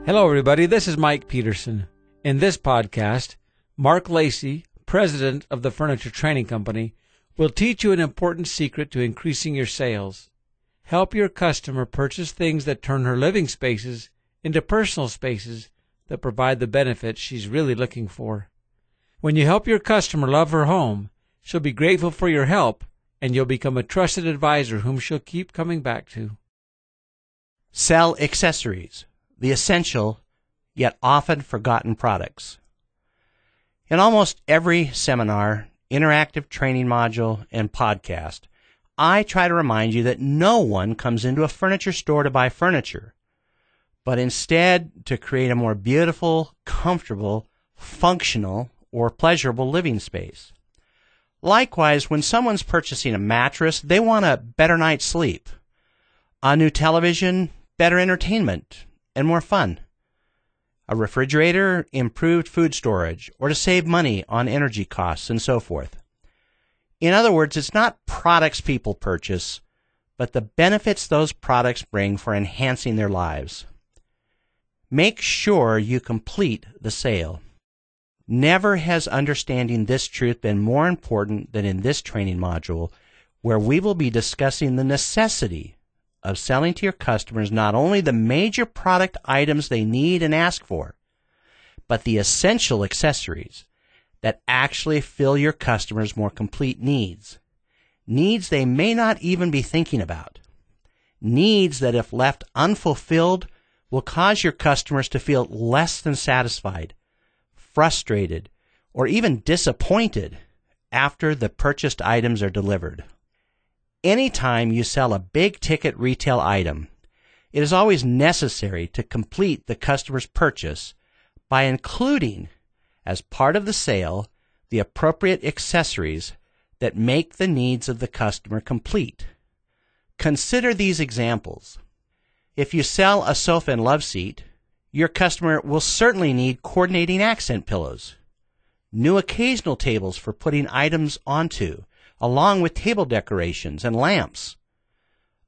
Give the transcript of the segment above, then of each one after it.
Hello, everybody. This is Mike Peterson. In this podcast, Mark Lacey, president of the Furniture Training Company, will teach you an important secret to increasing your sales. Help your customer purchase things that turn her living spaces into personal spaces that provide the benefits she's really looking for. When you help your customer love her home, she'll be grateful for your help, and you'll become a trusted advisor whom she'll keep coming back to. Sell accessories, the essential yet often forgotten products. In almost every seminar, interactive training module, and podcast, I try to remind you that no one comes into a furniture store to buy furniture, but instead to create a more beautiful, comfortable, functional, or pleasurable living space. Likewise, when someone's purchasing a mattress, they want a better night's sleep, a new television, better entertainment, and more fun. A refrigerator, improved food storage, or to save money on energy costs, and so forth. In other words, it's not products people purchase, but the benefits those products bring for enhancing their lives. Make sure you complete the sale. Never has understanding this truth been more important than in this training module, where we will be discussing the necessity of selling to your customers not only the major product items they need and ask for, but the essential accessories that actually fill your customers' more complete needs. Needs they may not even be thinking about. Needs that, if left unfulfilled, will cause your customers to feel less than satisfied, frustrated, or even disappointed after the purchased items are delivered. Anytime you sell a big-ticket retail item, it is always necessary to complete the customer's purchase by including, as part of the sale, the appropriate accessories that make the needs of the customer complete. Consider these examples. If you sell a sofa and love seat, your customer will certainly need coordinating accent pillows, new occasional tables for putting items onto, along with table decorations and lamps.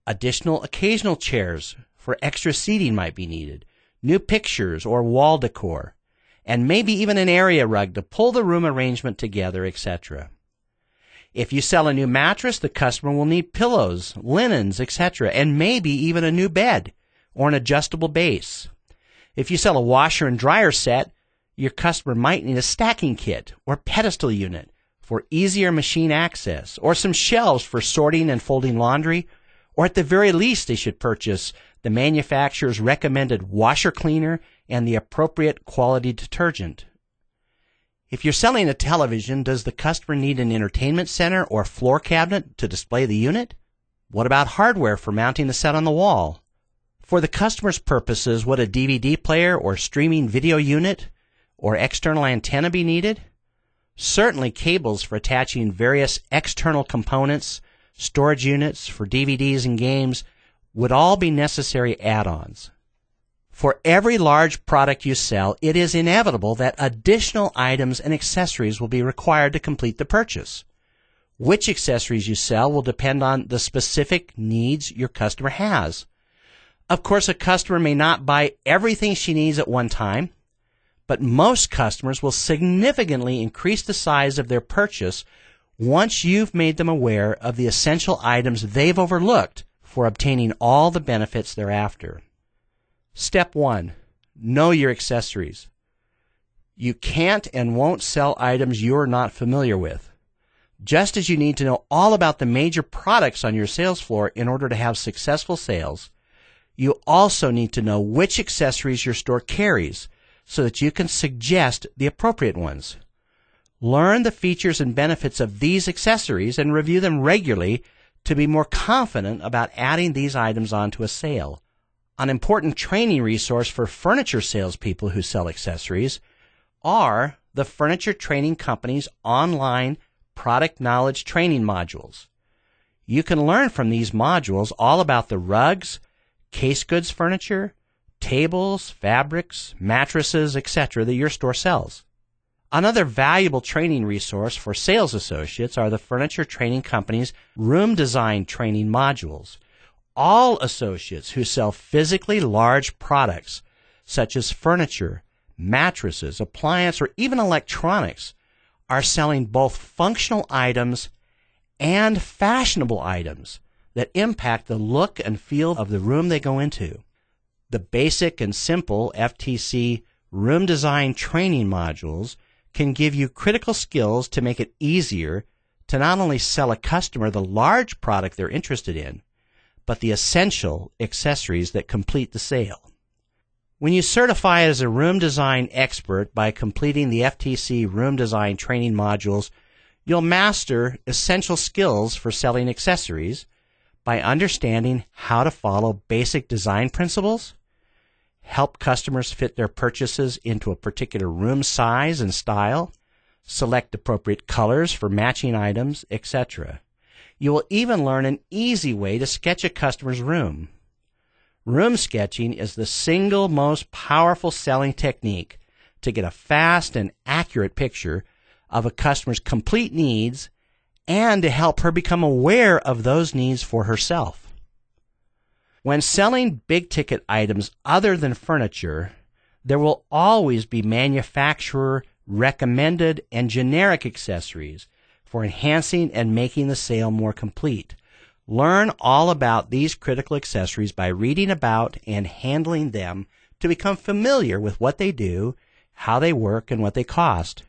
Additional occasional chairs for extra seating might be needed, new pictures or wall decor, and maybe even an area rug to pull the room arrangement together, etc. If you sell a new mattress, the customer will need pillows, linens, etc., and maybe even a new bed or an adjustable base. If you sell a washer and dryer set, your customer might need a stacking kit or pedestal unit for easier machine access, or some shelves for sorting and folding laundry, or at the very least they should purchase the manufacturer's recommended washer cleaner and the appropriate quality detergent. If you're selling a television, does the customer need an entertainment center or floor cabinet to display the unit? What about hardware for mounting the set on the wall? For the customer's purposes, would a DVD player or streaming video unit or external antenna be needed? Certainly cables for attaching various external components, storage units for DVDs and games would all be necessary add-ons. For every large product you sell, it is inevitable that additional items and accessories will be required to complete the purchase. Which accessories you sell will depend on the specific needs your customer has. Of course, a customer may not buy everything she needs at one time, but most customers will significantly increase the size of their purchase once you've made them aware of the essential items they've overlooked for obtaining all the benefits they're after. Step 1. Know your accessories. You can't and won't sell items you're not familiar with. Just as you need to know all about the major products on your sales floor in order to have successful sales, you also need to know which accessories your store carries so that you can suggest the appropriate ones. Learn the features and benefits of these accessories and review them regularly to be more confident about adding these items onto a sale. An important training resource for furniture salespeople who sell accessories are the Furniture Training Company's online product knowledge training modules. You can learn from these modules all about the rugs, case goods furniture, tables, fabrics, mattresses, etc. that your store sells. Another valuable training resource for sales associates are the Furniture Training Company's room design training modules. All associates who sell physically large products, such as furniture, mattresses, appliance, or even electronics, are selling both functional items and fashionable items that impact the look and feel of the room they go into. The basic and simple FTC room design training modules can give you critical skills to make it easier to not only sell a customer the large product they're interested in, but the essential accessories that complete the sale. When you certify as a room design expert by completing the FTC room design training modules, you'll master essential skills for selling accessories by understanding how to follow basic design principles, help customers fit their purchases into a particular room size and style, select appropriate colors for matching items, etc. You will even learn an easy way to sketch a customer's room. Room sketching is the single most powerful selling technique to get a fast and accurate picture of a customer's complete needs and to help her become aware of those needs for herself. When selling big-ticket items other than furniture, there will always be manufacturer-recommended and generic accessories for enhancing and making the sale more complete. Learn all about these critical accessories by reading about and handling them to become familiar with what they do, how they work, and what they cost.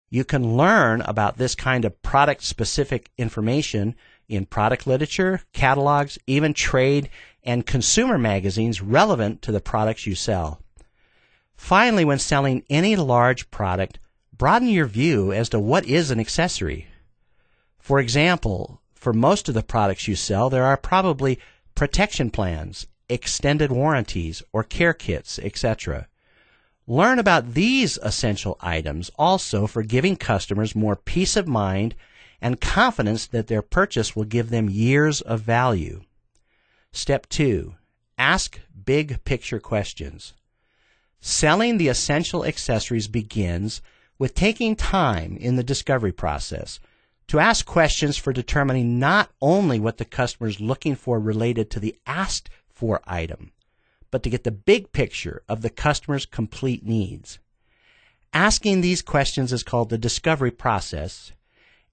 You can learn about this kind of product-specific information in product literature, catalogs, even trade and consumer magazines relevant to the products you sell. Finally, when selling any large product, broaden your view as to what is an accessory. For example, for most of the products you sell, there are probably protection plans, extended warranties, or care kits, etc. Learn about these essential items also for giving customers more peace of mind and confidence that their purchase will give them years of value. Step 2. Ask big picture questions. Selling the essential accessories begins with taking time in the discovery process to ask questions for determining not only what the customer is looking for related to the asked for item, but to get the big picture of the customer's complete needs. Asking these questions is called the discovery process,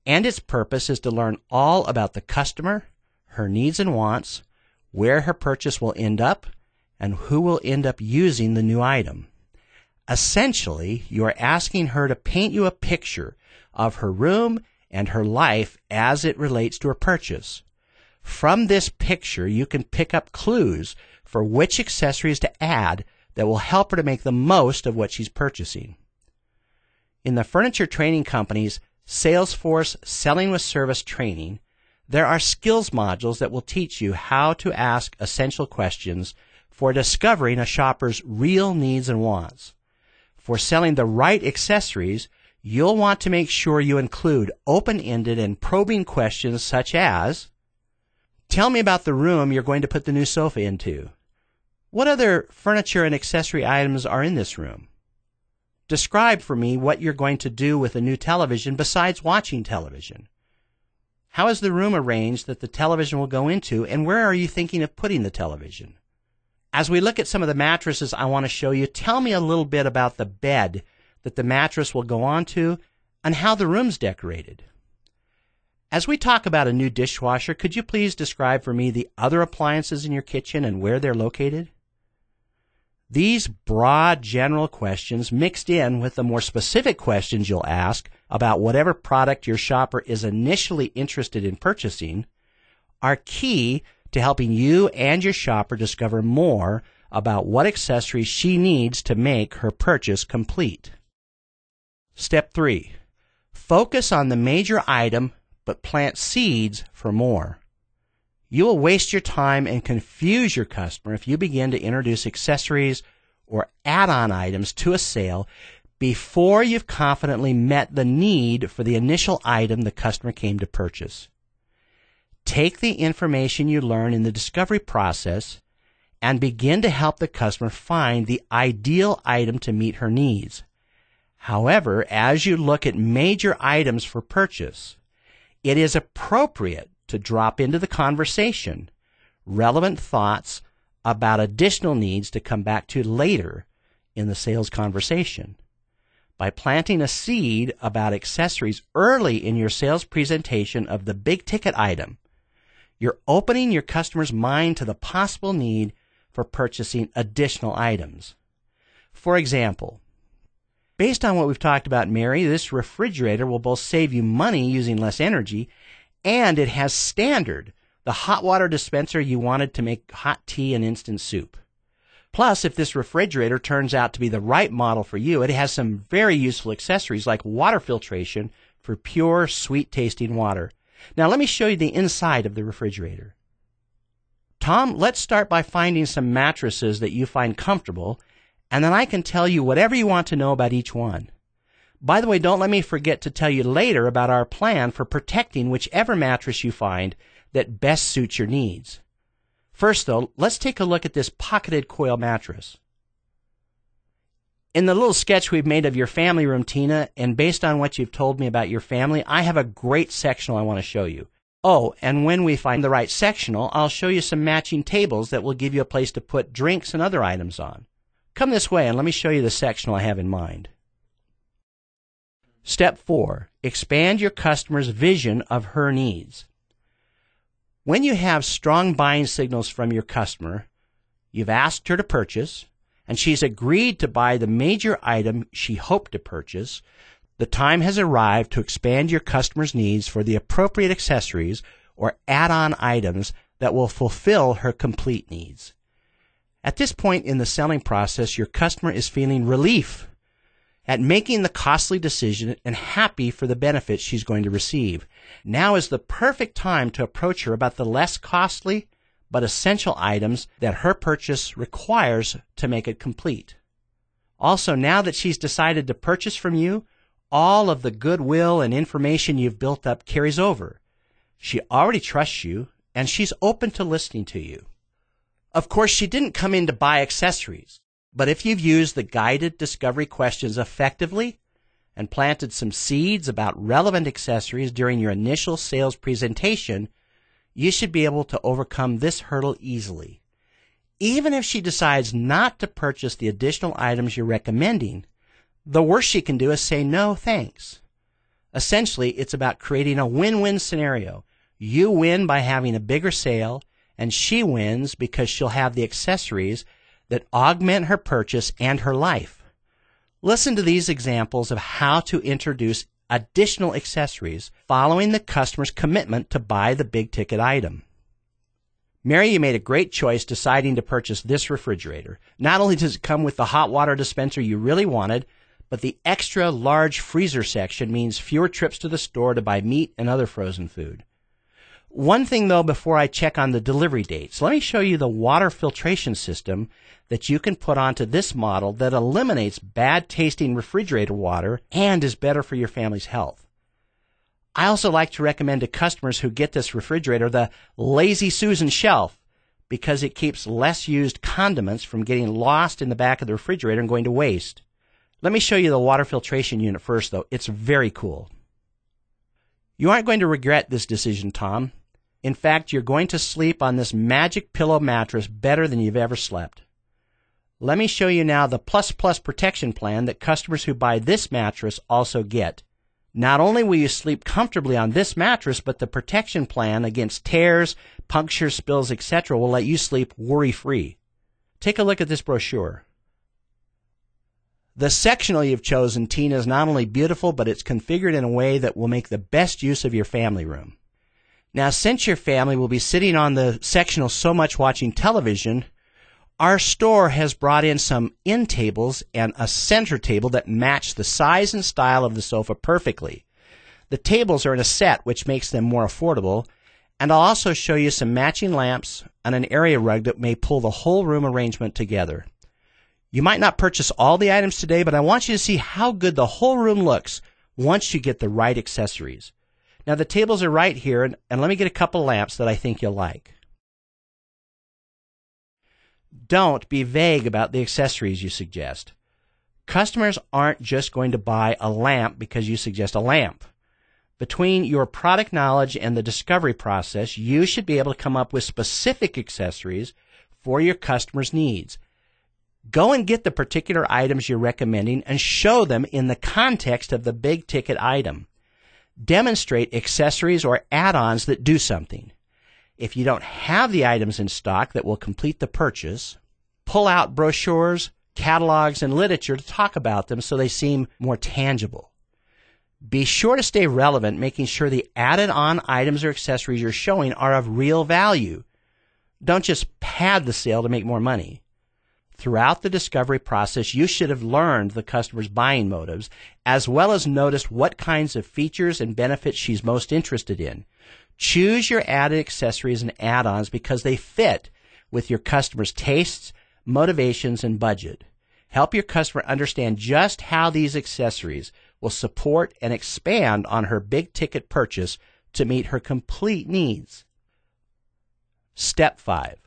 and its purpose is to learn all about the customer, her needs and wants, where her purchase will end up, and who will end up using the new item. Essentially, you are asking her to paint you a picture of her room and her life as it relates to her purchase. From this picture, you can pick up clues for which accessories to add that will help her to make the most of what she's purchasing. In the furniture training company's Salesforce Selling with Service training, there are skills modules that will teach you how to ask essential questions for discovering a shopper's real needs and wants. For selling the right accessories, you'll want to make sure you include open-ended and probing questions such as, tell me about the room you're going to put the new sofa into. What other furniture and accessory items are in this room? Describe for me what you're going to do with a new television besides watching television. How is the room arranged that the television will go into, and where are you thinking of putting the television? As we look at some of the mattresses I want to show you, tell me a little bit about the bed that the mattress will go onto and how the room's decorated. As we talk about a new dishwasher, could you please describe for me the other appliances in your kitchen and where they're located? These broad general questions mixed in with the more specific questions you'll ask about whatever product your shopper is initially interested in purchasing are key to helping you and your shopper discover more about what accessories she needs to make her purchase complete. Step 3. Focus on the major item but plant seeds for more. You will waste your time and confuse your customer if you begin to introduce accessories or add-on items to a sale before you've confidently met the need for the initial item the customer came to purchase. Take the information you learn in the discovery process and begin to help the customer find the ideal item to meet her needs. However, as you look at major items for purchase, it is appropriate to drop into the conversation relevant thoughts about additional needs to come back to later in the sales conversation. By planting a seed about accessories early in your sales presentation of the big ticket item, you're opening your customer's mind to the possible need for purchasing additional items. For example, based on what we've talked about, Mary, this refrigerator will both save you money using less energy, and it has Standard, the hot water dispenser you wanted to make hot tea and instant soup. Plus, if this refrigerator turns out to be the right model for you, it has some very useful accessories like water filtration for pure, sweet-tasting water. Now, let me show you the inside of the refrigerator. Tom, let's start by finding some mattresses that you find comfortable, and then I can tell you whatever you want to know about each one. By the way, don't let me forget to tell you later about our plan for protecting whichever mattress you find that best suits your needs. First, though, let's take a look at this pocketed coil mattress. In the little sketch we've made of your family room, Tina, and based on what you've told me about your family, I have a great sectional I want to show you. Oh, and when we find the right sectional, I'll show you some matching tables that will give you a place to put drinks and other items on. Come this way and let me show you the sectional I have in mind. Step 4. Expand your customer's vision of her needs. When you have strong buying signals from your customer, you've asked her to purchase, and she's agreed to buy the major item she hoped to purchase, the time has arrived to expand your customer's needs for the appropriate accessories or add-on items that will fulfill her complete needs. At this point in the selling process, your customer is feeling relief at making the costly decision and happy for the benefits she's going to receive. Now is the perfect time to approach her about the less costly but essential items that her purchase requires to make it complete. Also, now that she's decided to purchase from you, all of the goodwill and information you've built up carries over. She already trusts you, and she's open to listening to you. Of course, she didn't come in to buy accessories, but if you've used the guided discovery questions effectively and planted some seeds about relevant accessories during your initial sales presentation, you should be able to overcome this hurdle easily. Even if she decides not to purchase the additional items you're recommending, the worst she can do is say no thanks. Essentially, it's about creating a win-win scenario. You win by having a bigger sale, and she wins because she'll have the accessories that augment her purchase and her life. Listen to these examples of how to introduce additional accessories following the customer's commitment to buy the big-ticket item. Mary, you made a great choice deciding to purchase this refrigerator. Not only does it come with the hot water dispenser you really wanted, but the extra large freezer section means fewer trips to the store to buy meat and other frozen food. One thing, though, before I check on the delivery dates, let me show you the water filtration system that you can put onto this model that eliminates bad-tasting refrigerator water and is better for your family's health. I also like to recommend to customers who get this refrigerator the Lazy Susan shelf because it keeps less used condiments from getting lost in the back of the refrigerator and going to waste. Let me show you the water filtration unit first, though. It's very cool. You aren't going to regret this decision, Tom. In fact, you're going to sleep on this magic pillow mattress better than you've ever slept. Let me show you now the Plus Plus protection plan that customers who buy this mattress also get. Not only will you sleep comfortably on this mattress, but the protection plan against tears, punctures, spills, etc. will let you sleep worry-free. Take a look at this brochure. The sectional you've chosen, Tina, is not only beautiful, but it's configured in a way that will make the best use of your family room. Now, since your family will be sitting on the sectional so much watching television, our store has brought in some end tables and a center table that match the size and style of the sofa perfectly. The tables are in a set, which makes them more affordable, and I'll also show you some matching lamps and an area rug that may pull the whole room arrangement together. You might not purchase all the items today, but I want you to see how good the whole room looks once you get the right accessories. Now, the tables are right here, and let me get a couple lamps that I think you'll like. Don't be vague about the accessories you suggest. Customers aren't just going to buy a lamp because you suggest a lamp. Between your product knowledge and the discovery process, you should be able to come up with specific accessories for your customers' needs. Go and get the particular items you're recommending and show them in the context of the big ticket item. Demonstrate accessories or add-ons that do something. If you don't have the items in stock that will complete the purchase, pull out brochures, catalogs, and literature to talk about them so they seem more tangible. Be sure to stay relevant, making sure the added-on items or accessories you're showing are of real value. Don't just pad the sale to make more money. Throughout the discovery process, you should have learned the customer's buying motives, as well as noticed what kinds of features and benefits she's most interested in. Choose your added accessories and add-ons because they fit with your customer's tastes, motivations, and budget. Help your customer understand just how these accessories will support and expand on her big-ticket purchase to meet her complete needs. Step 5.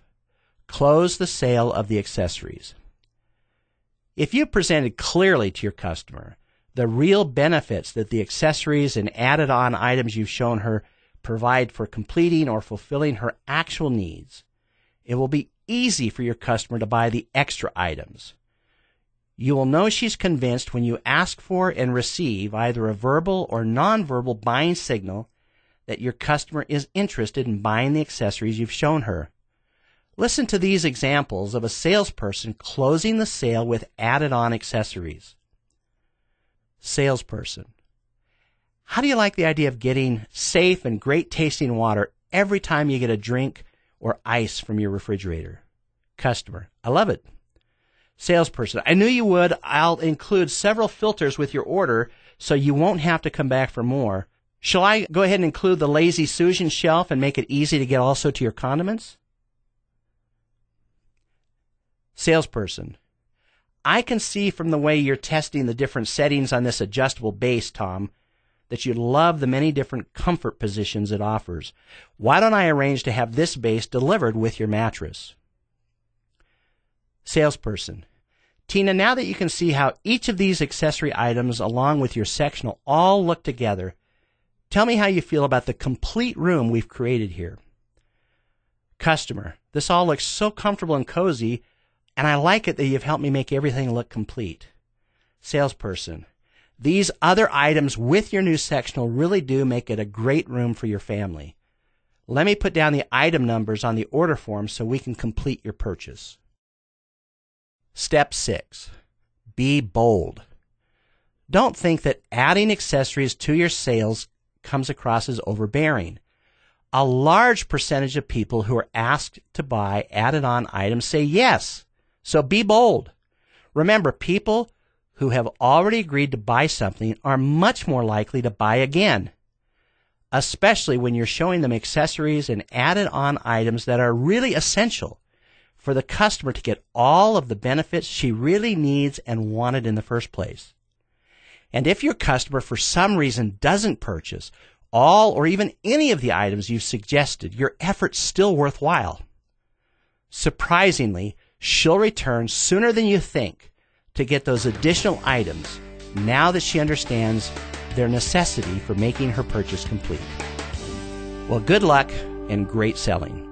Close the sale of the accessories. If you presented clearly to your customer the real benefits that the accessories and added-on items you've shown her provide for completing or fulfilling her actual needs, it will be easy for your customer to buy the extra items. You will know she's convinced when you ask for and receive either a verbal or nonverbal buying signal that your customer is interested in buying the accessories you've shown her. Listen to these examples of a salesperson closing the sale with added-on accessories. Salesperson: how do you like the idea of getting safe and great-tasting water every time you get a drink or ice from your refrigerator? Customer: I love it. Salesperson: I knew you would. I'll include several filters with your order so you won't have to come back for more. Shall I go ahead and include the Lazy Susan shelf and make it easy to get also to your condiments? Salesperson: I can see from the way you're testing the different settings on this adjustable base, Tom, that you love the many different comfort positions it offers. Why don't I arrange to have this base delivered with your mattress? Salesperson: Tina, now that you can see how each of these accessory items along with your sectional all look together, tell me how you feel about the complete room we've created here. Customer: this all looks so comfortable and cozy, and I like it that you've helped me make everything look complete. Salesperson: these other items with your new sectional really do make it a great room for your family. Let me put down the item numbers on the order form so we can complete your purchase. Step 6. Be bold. Don't think that adding accessories to your sales comes across as overbearing. A large percentage of people who are asked to buy added-on items say yes. So be bold. Remember, people who have already agreed to buy something are much more likely to buy again, especially when you're showing them accessories and added-on items that are really essential for the customer to get all of the benefits she really needs and wanted in the first place. And if your customer for some reason doesn't purchase all or even any of the items you've suggested, your effort's still worthwhile. Surprisingly, she'll return sooner than you think to get those additional items now that she understands their necessity for making her purchase complete. Well, good luck and great selling.